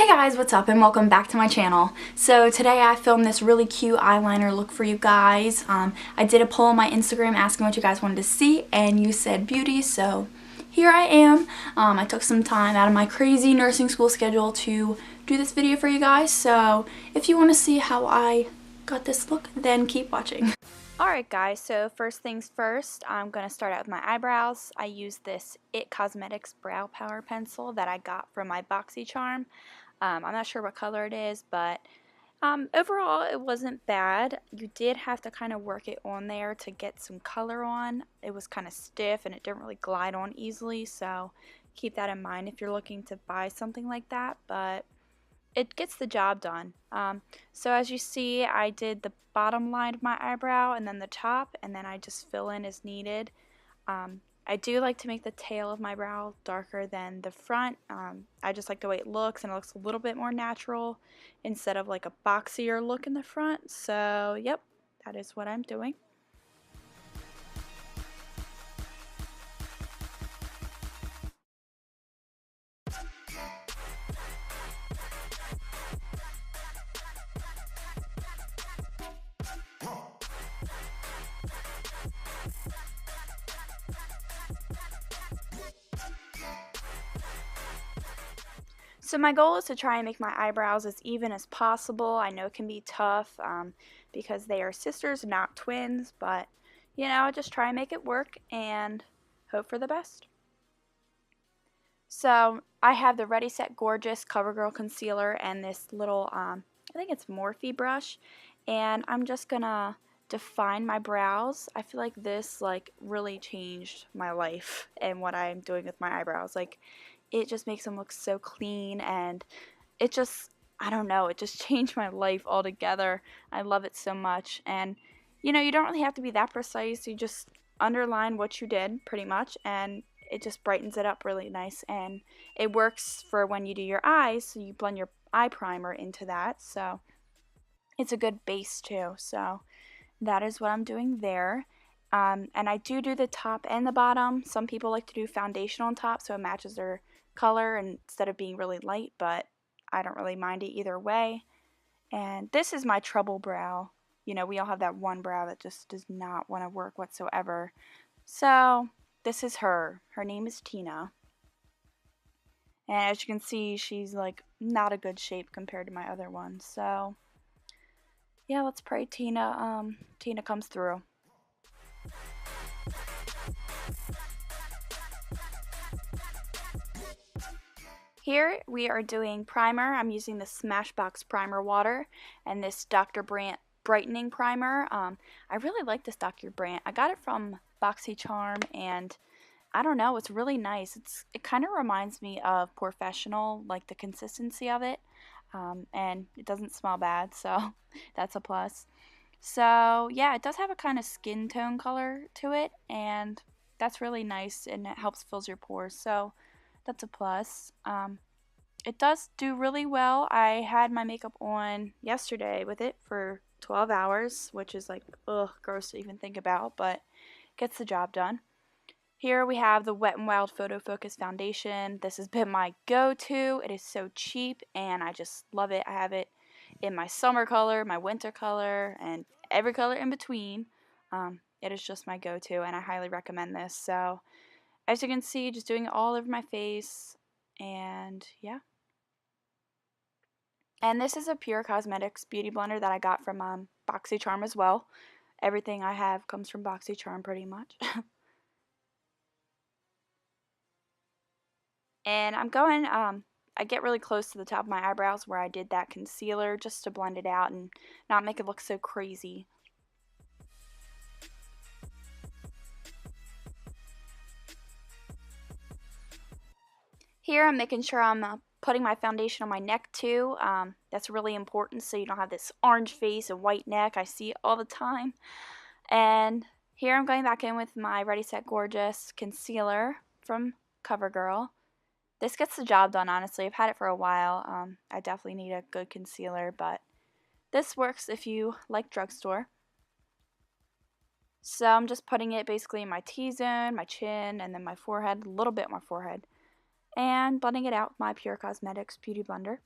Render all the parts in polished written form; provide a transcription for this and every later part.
Hey guys, what's up and welcome back to my channel. So today I filmed this really cute eyeliner look for you guys. I did a poll on my Instagram asking what you guys wanted to see and you said beauty, so here I am. I took some time out of my crazy nursing school schedule to do this video for you guys, so if you want to see how I got this look, then keep watching. Alright guys, so first things first, I'm going to start out with my eyebrows. I use this It Cosmetics Brow Power Pencil that I got from my BoxyCharm. I'm not sure what color it is, but overall it wasn't bad. You did have to kind of work it on there to get some color on. It was kind of stiff and it didn't really glide on easily, so keep that in mind if you're looking to buy something like that, but it gets the job done. So as you see, I did the bottom line of my eyebrow and then the top, and then I just fill in as needed. I do like to make the tail of my brow darker than the front. I just like the way it looks, and it looks a little bit more natural instead of like a boxier look in the front. So yep, that is what I'm doing. So my goal is to try and make my eyebrows as even as possible. I know it can be tough because they are sisters, not twins, but you know, I just try and make it work and hope for the best. So I have the Ready Set Gorgeous CoverGirl concealer and this little, I think it's Morphe brush, and I'm just gonna define my brows. I feel like this really changed my life and what I'm doing with my eyebrows. Like, it just makes them look so clean, and it just, I don't know, it just changed my life altogether. I love it so much, and you know, you don't really have to be that precise. You just underline what you did pretty much, and it just brightens it up really nice, and it works for when you do your eyes, so you blend your eye primer into that, so it's a good base too. So that is what I'm doing there. And I do the top and the bottom. Some people like to do foundation on top so it matches their color instead of being really light, but I don't really mind it either way. And this is my trouble brow. You know, we all have that one brow that just does not want to work whatsoever. So this is her. Her name is Tina. And as you can see, she's like not a good shape compared to my other one. So yeah, let's pray Tina comes through. Here we are doing primer. I'm using the Smashbox primer water and this Dr. Brandt brightening primer. I really like this Dr. Brandt. I got it from BoxyCharm, and I don't know, it's really nice. It kind of reminds me of Professional, like the consistency of it, and it doesn't smell bad, so that's a plus. So yeah, it does have a kind of skin tone color to it, and that's really nice, and it helps fill your pores, so that's a plus. It does do really well. I had my makeup on yesterday with it for 12 hours, which is like, ugh, gross to even think about, but gets the job done. Here we have the Wet n Wild Photofocus foundation. This has been my go-to. It is so cheap, and I just love it. I have it in my summer color, my winter color, and every color in between. It is just my go-to, and I highly recommend this. So, as you can see, just doing it all over my face, and yeah. And this is a Pure Cosmetics beauty blender that I got from BoxyCharm as well. Everything I have comes from BoxyCharm pretty much. And I'm going, I get really close to the top of my eyebrows where I did that concealer just to blend it out and not make it look so crazy. Here I'm making sure I'm putting my foundation on my neck too. That's really important so you don't have this orange face and white neck. I see it all the time. And here I'm going back in with my Ready Set Gorgeous concealer from CoverGirl. This gets the job done, honestly. I've had it for a while. I definitely need a good concealer, but this works if you like drugstore. So I'm just putting it basically in my T-zone, my chin, and then my forehead, a little bit my forehead, and blending it out with my Pure Cosmetics Beauty Blender.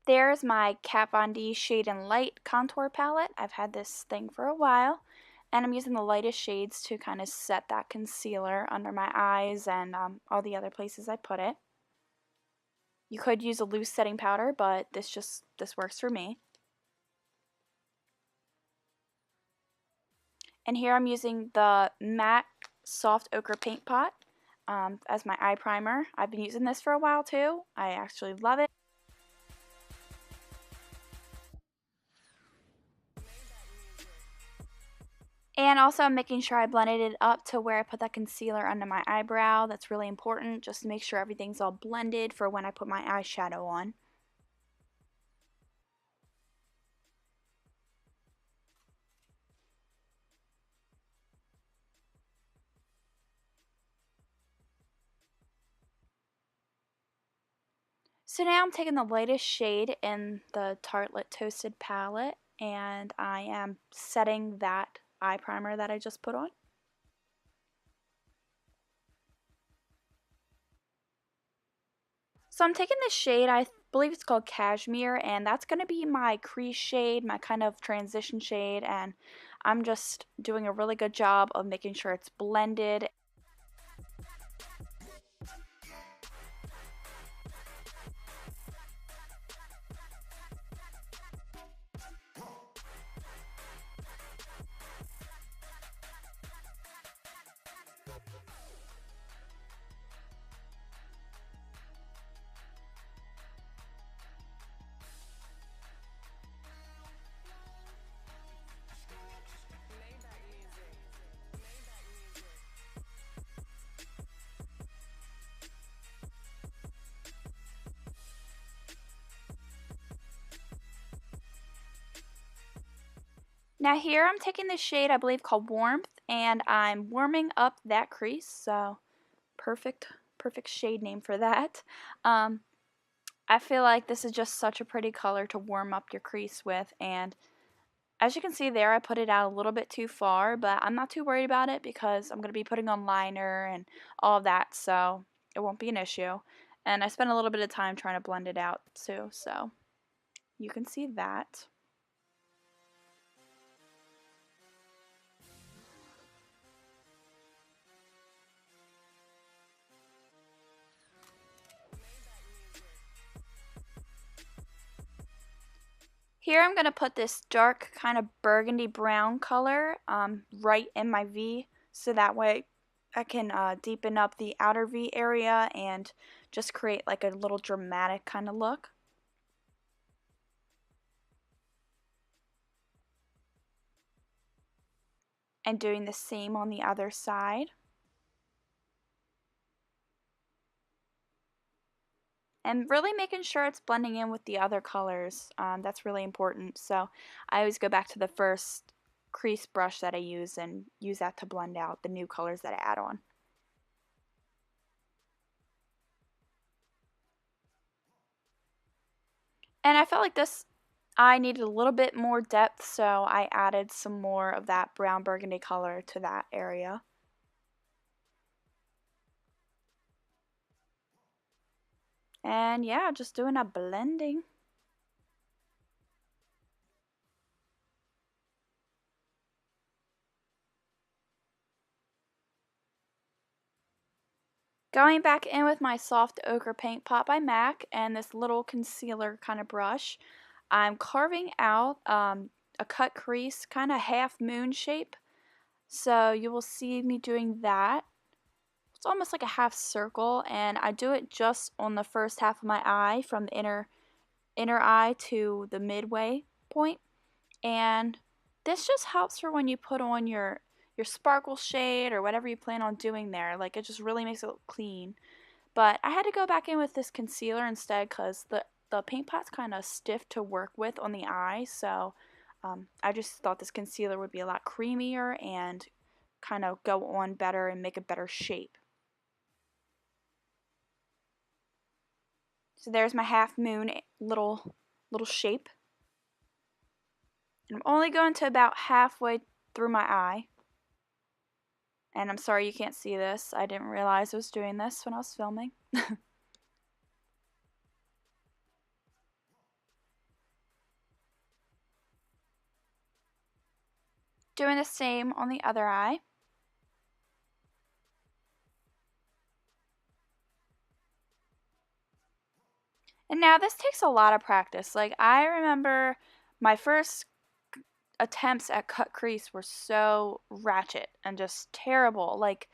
There's my Kat Von D Shade and Light contour palette. I've had this thing for a while, and I'm using the lightest shades to kind of set that concealer under my eyes and all the other places I put it. You could use a loose setting powder, but this works for me. And here I'm using the matte Soft Ochre paint pot as my eye primer. I've been using this for a while too. I actually love it. And also I'm making sure I blended it up to where I put that concealer under my eyebrow. That's really important, just to make sure everything's all blended for when I put my eyeshadow on. So now I'm taking the lightest shade in the Tartelette Toasted palette, and I am setting that eye primer that I just put on. So I'm taking this shade, I believe it's called Cashmere, and that's going to be my crease shade, my kind of transition shade, and I'm just doing a really good job of making sure it's blended. Now here I'm taking this shade I believe called Warmth, and I'm warming up that crease, so perfect shade name for that. I feel like this is just such a pretty color to warm up your crease with, and as you can see there, I put it out a little bit too far, but I'm not too worried about it because I'm going to be putting on liner and all of that, so it won't be an issue. And I spent a little bit of time trying to blend it out too, so you can see that. Here I'm going to put this dark kind of burgundy brown color right in my V, so that way I can deepen up the outer V area and just create like a little dramatic kind of look. And doing the same on the other side. And really making sure it's blending in with the other colors. That's really important. So I always go back to the first crease brush that I use and use that to blend out the new colors that I add on. And I felt like this eye needed a little bit more depth, so I added some more of that brown burgundy color to that area. And yeah, just doing a blending. Going back in with my Soft Ochre Paint Pot by MAC and this little concealer kind of brush, I'm carving out a cut crease, kind of half moon shape. So you will see me doing that. It's almost like a half circle, and I do it just on the first half of my eye, from the inner eye to the midway point. And this just helps for when you put on your sparkle shade or whatever you plan on doing there. Like, it just really makes it look clean. But I had to go back in with this concealer instead because the paint pot's kind of stiff to work with on the eye. So I just thought this concealer would be a lot creamier and kind of go on better and make a better shape. So there's my half moon little shape. And I'm only going to about halfway through my eye. And I'm sorry you can't see this. I didn't realize I was doing this when I was filming. Doing the same on the other eye. And now this takes a lot of practice. Like, I remember my first attempts at cut crease were so ratchet and just terrible. Like,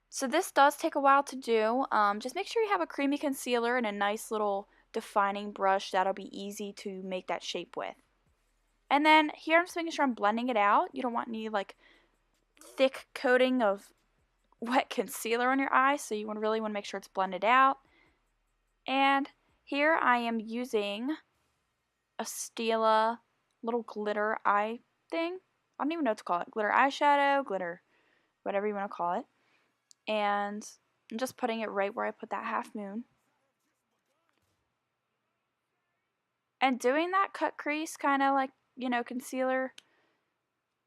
so this does take a while to do. Just make sure you have a creamy concealer and a nice little defining brush that'll be easy to make that shape with. And then here I'm just making sure I'm blending it out. You don't want any like thick coating of wet concealer on your eye, so you really want to make sure it's blended out. And here I am using a Stila little glitter eye thing. I don't even know what to call it. Glitter eyeshadow, glitter, whatever you want to call it. And I'm just putting it right where I put that half moon. And doing that cut crease, kind of like, you know, concealer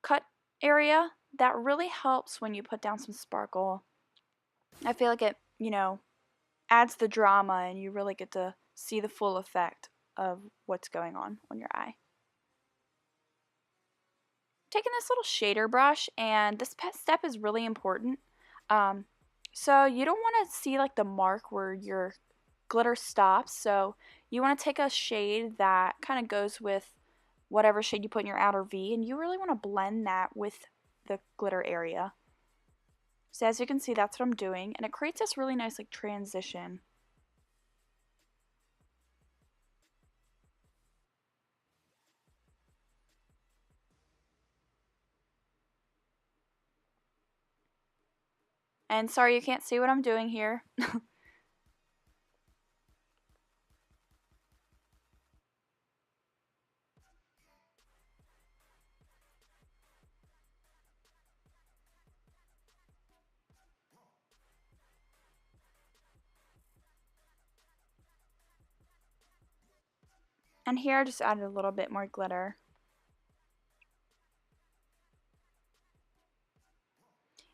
cut area, that really helps when you put down some sparkle. I feel like it, you know, adds the drama and you really get to see the full effect of what's going on your eye. Taking this little shader brush, and this step is really important. So you don't want to see like the mark where your glitter stops, so you want to take a shade that kind of goes with whatever shade you put in your outer V, and you really want to blend that with the glitter area. So as you can see, that's what I'm doing, and it creates this really nice like transition. And sorry you can't see what I'm doing here. And here I just added a little bit more glitter.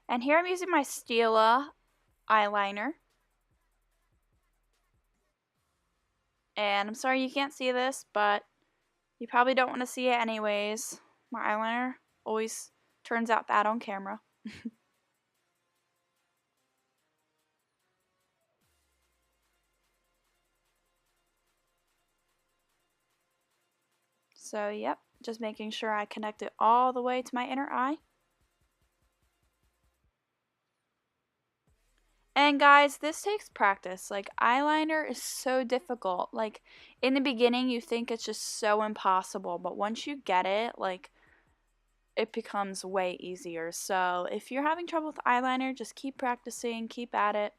And here I'm using my Stila eyeliner. And I'm sorry you can't see this, but you probably don't want to see it anyways. My eyeliner always turns out bad on camera. So, yep, just making sure I connect it all the way to my inner eye. And guys, this takes practice. Like, eyeliner is so difficult. Like, in the beginning, you think it's just so impossible, but once you get it, like, it becomes way easier. So, if you're having trouble with eyeliner, just keep practicing, keep at it.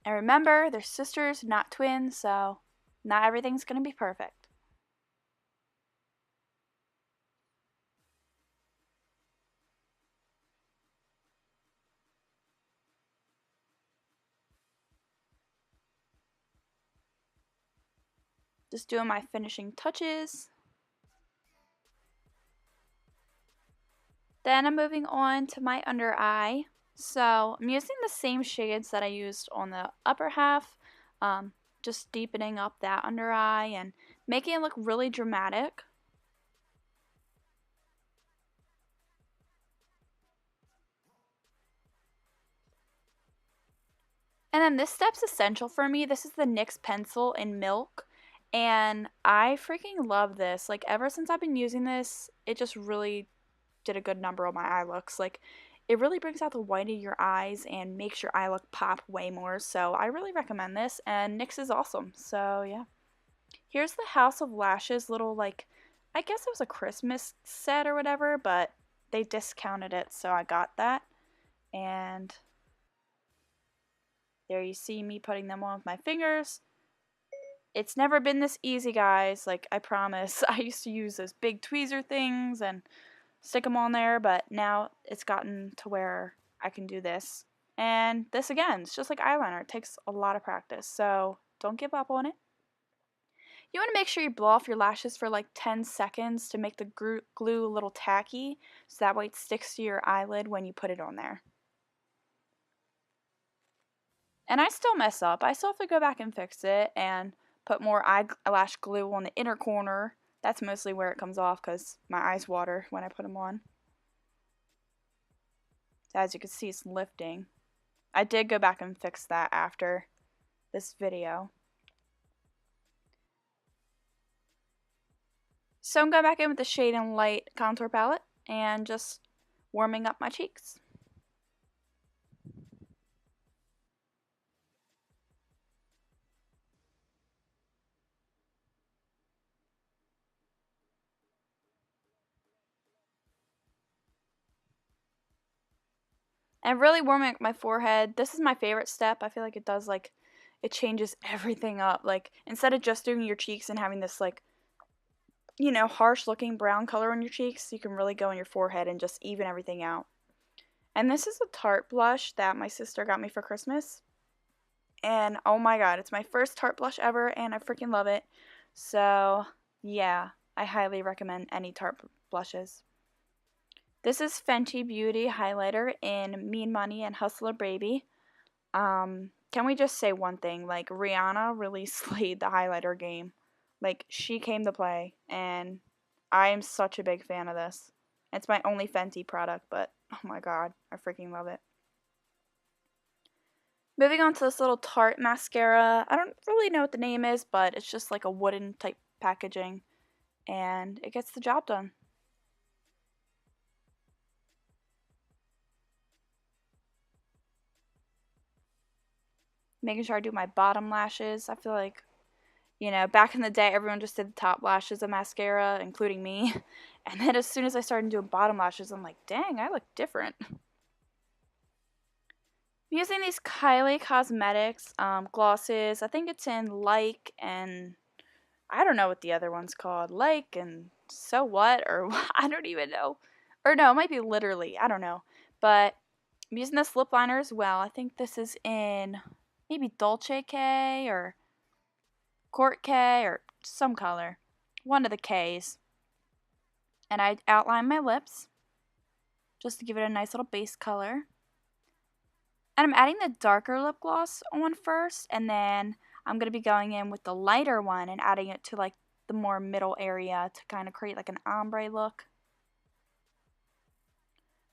And remember, they're sisters, not twins, so not everything's going to be perfect. Just doing my finishing touches. Then I'm moving on to my under eye. So I'm using the same shades that I used on the upper half, just deepening up that under eye and making it look really dramatic. And then this step's essential for me. This is the NYX pencil in Milk, and I freaking love this. Like, ever since I've been using this, it just really did a good number on my eye looks. Like, it really brings out the white of your eyes and makes your eye look pop way more. So I really recommend this, and NYX is awesome. So yeah. Here's the House of Lashes little, like, I guess it was a Christmas set or whatever, but they discounted it, so I got that. And there you see me putting them on with my fingers. It's never been this easy, guys. Like, I promise. I used to use those big tweezer things and stick them on there, but now it's gotten to where I can do this. And this, again, it's just like eyeliner. It takes a lot of practice, so don't give up on it. You want to make sure you blow off your lashes for like 10 seconds to make the glue a little tacky, so that way it sticks to your eyelid when you put it on there. And I still mess up. I still have to go back and fix it and put more eyelash glue on the inner corner That's mostly where it comes off because my eyes water when I put them on. As you can see, it's lifting. I did go back and fix that after this video. So I'm going back in with the Shade and Light contour palette and just warming up my cheeks. And really warming up my forehead. This is my favorite step. I feel like it does, like, it changes everything up. Like, instead of just doing your cheeks and having this, like, you know, harsh looking brown color on your cheeks, you can really go on your forehead and just even everything out. And this is a Tarte blush that my sister got me for Christmas. And oh my god, it's my first Tarte blush ever and I freaking love it. So, yeah, I highly recommend any Tarte blushes. This is Fenty Beauty highlighter in Mean Money and Hustler Baby. Can we just say one thing? Like, Rihanna really slayed the highlighter game. Like, she came to play, and I am such a big fan of this. It's my only Fenty product, but oh my god, I freaking love it. Moving on to this little Tarte mascara. I don't really know what the name is, but it's just like a wooden type packaging, and it gets the job done. Making sure I do my bottom lashes. I feel like, you know, back in the day, everyone just did the top lashes of mascara, including me. And then as soon as I started doing bottom lashes, I'm like, dang, I look different. I'm using these Kylie Cosmetics glosses. I think it's in Like and I don't know what the other one's called. Like and So What? Or I don't even know. Or no, it might be Literally. I don't know. But I'm using this lip liner as well. I think this is in maybe Dolce K or Court K or some color. One of the K's. And I outline my lips just to give it a nice little base color. And I'm adding the darker lip gloss on first, and then I'm going to be going in with the lighter one and adding it to like the more middle area to kind of create like an ombre look.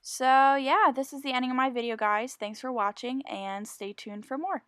So yeah, this is the ending of my video, guys. Thanks for watching and stay tuned for more.